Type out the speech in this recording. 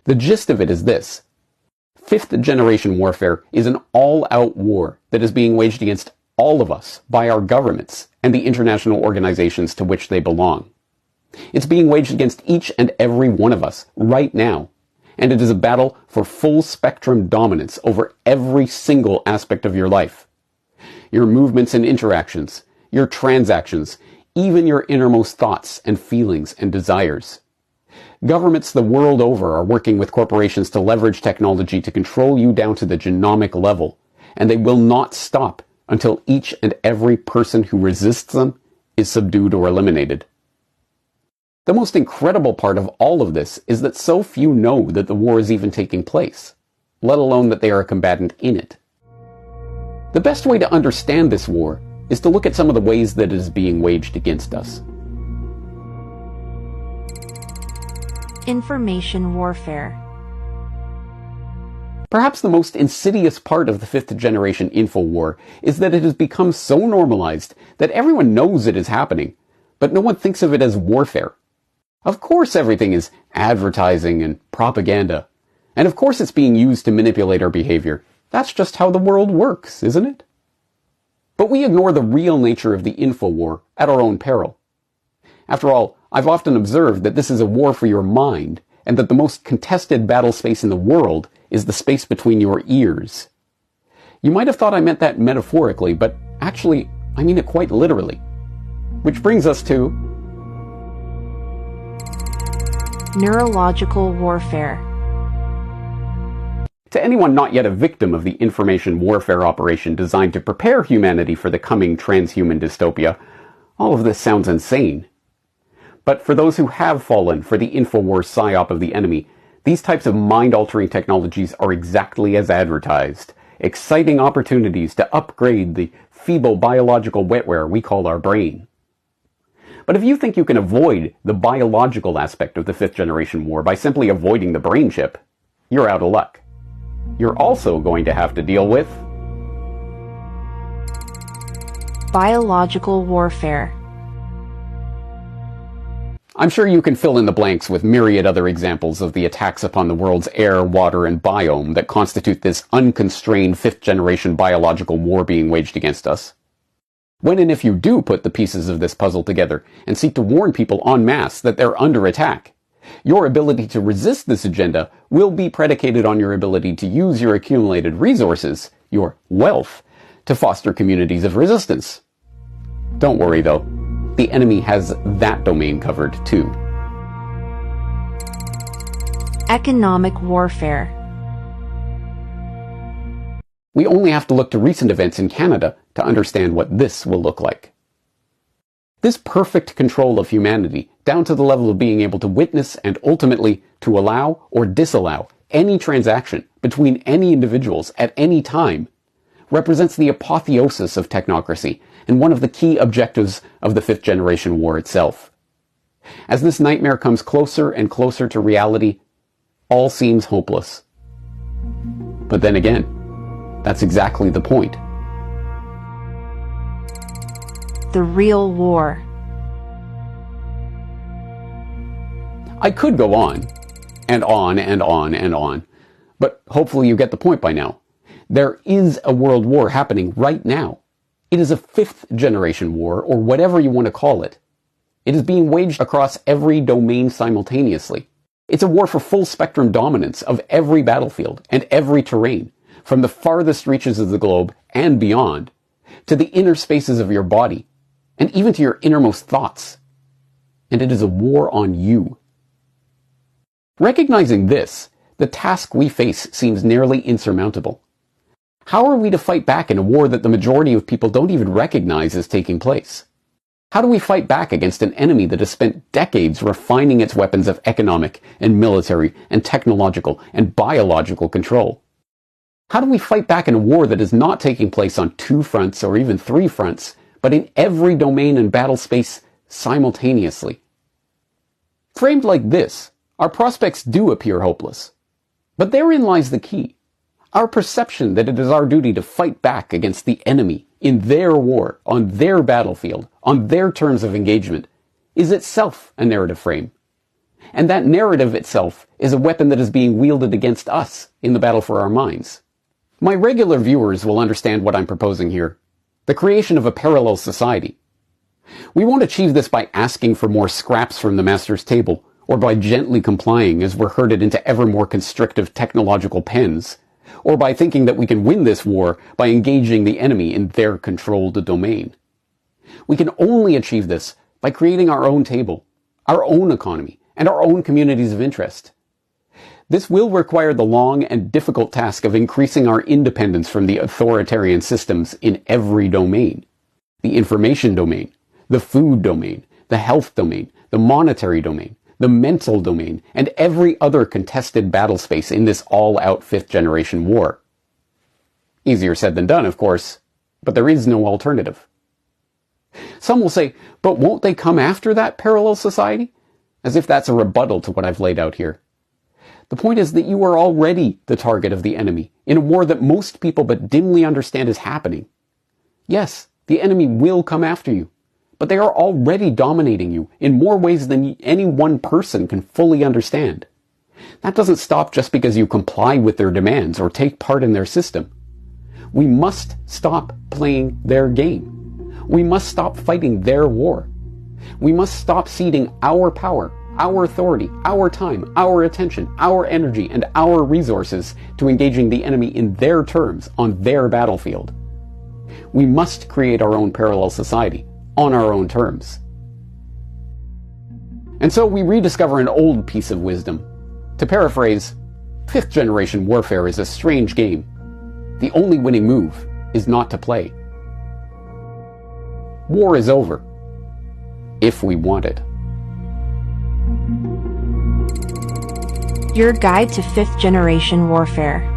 The gist of it is this. Fifth generation warfare is an all-out war that is being waged against all of us by our governments and the international organizations to which they belong. It's being waged against each and every one of us right now, and it is a battle for full spectrum dominance over every single aspect of your life. Your movements and interactions, your transactions, even your innermost thoughts and feelings and desires. Governments the world over are working with corporations to leverage technology to control you down to the genomic level, and they will not stop until each and every person who resists them is subdued or eliminated. The most incredible part of all of this is that so few know that the war is even taking place, let alone that they are a combatant in it. The best way to understand this war is to look at some of the ways that it is being waged against us. Information warfare. Perhaps the most insidious part of the fifth generation info war is that it has become so normalized that everyone knows it is happening, but no one thinks of it as warfare. Of course everything is advertising and propaganda, and of course it's being used to manipulate our behavior. That's just how the world works, isn't it? But we ignore the real nature of the info war at our own peril. After all, I've often observed that this is a war for your mind, and that the most contested battle space in the world is the space between your ears. You might have thought I meant that metaphorically, but actually, I mean it quite literally. Which brings us to neurological warfare. To anyone not yet a victim of the information warfare operation designed to prepare humanity for the coming transhuman dystopia, all of this sounds insane. But for those who have fallen for the InfoWars psyop of the enemy, these types of mind-altering technologies are exactly as advertised. Exciting opportunities to upgrade the feeble biological wetware we call our brain. But if you think you can avoid the biological aspect of the fifth generation war by simply avoiding the brain chip, you're out of luck. You're also going to have to deal with biological warfare. I'm sure you can fill in the blanks with myriad other examples of the attacks upon the world's air, water, and biome that constitute this unconstrained fifth-generation biological war being waged against us. When and if you do put the pieces of this puzzle together and seek to warn people en masse that they're under attack, your ability to resist this agenda will be predicated on your ability to use your accumulated resources, your wealth, to foster communities of resistance. Don't worry though. The enemy has that domain covered too. Economic warfare. We only have to look to recent events in Canada to understand what this will look like. This perfect control of humanity, down to the level of being able to witness and ultimately to allow or disallow any transaction between any individuals at any time, represents the apotheosis of technocracy and one of the key objectives of the fifth generation war itself. As this nightmare comes closer and closer to reality, all seems hopeless. But then again, that's exactly the point. The real war. I could go on, and on, and on, and on, but hopefully you get the point by now. There is a world war happening right now. It is a fifth generation war, or whatever you want to call it. It is being waged across every domain simultaneously. It's a war for full spectrum dominance of every battlefield and every terrain, from the farthest reaches of the globe and beyond, to the inner spaces of your body, and even to your innermost thoughts. And it is a war on you. Recognizing this, the task we face seems nearly insurmountable. How are we to fight back in a war that the majority of people don't even recognize is taking place? How do we fight back against an enemy that has spent decades refining its weapons of economic and military and technological and biological control? How do we fight back in a war that is not taking place on 2 fronts or even 3 fronts, but in every domain and battle space simultaneously? Framed like this, our prospects do appear hopeless. But therein lies the key. Our perception that it is our duty to fight back against the enemy in their war, on their battlefield, on their terms of engagement, is itself a narrative frame. And that narrative itself is a weapon that is being wielded against us in the battle for our minds. My regular viewers will understand what I'm proposing here. The creation of a parallel society. We won't achieve this by asking for more scraps from the master's table, or by gently complying as we're herded into ever more constrictive technological pens, or by thinking that we can win this war by engaging the enemy in their controlled domain. We can only achieve this by creating our own table, our own economy, and our own communities of interest. This will require the long and difficult task of increasing our independence from the authoritarian systems in every domain. The information domain, the food domain, the health domain, the monetary domain, the mental domain, and every other contested battle space in this all-out fifth-generation war. Easier said than done, of course, but there is no alternative. Some will say, but won't they come after that parallel society? As if that's a rebuttal to what I've laid out here. The point is that you are already the target of the enemy in a war that most people but dimly understand is happening. Yes, the enemy will come after you, but they are already dominating you in more ways than any one person can fully understand. That doesn't stop just because you comply with their demands or take part in their system. We must stop playing their game. We must stop fighting their war. We must stop ceding our power, our authority, our time, our attention, our energy, and our resources to engaging the enemy in their terms on their battlefield. We must create our own parallel society on our own terms. And so we rediscover an old piece of wisdom. To paraphrase, fifth-generation warfare is a strange game. The only winning move is not to play. War is over. If we want it. Your guide to fifth-generation warfare.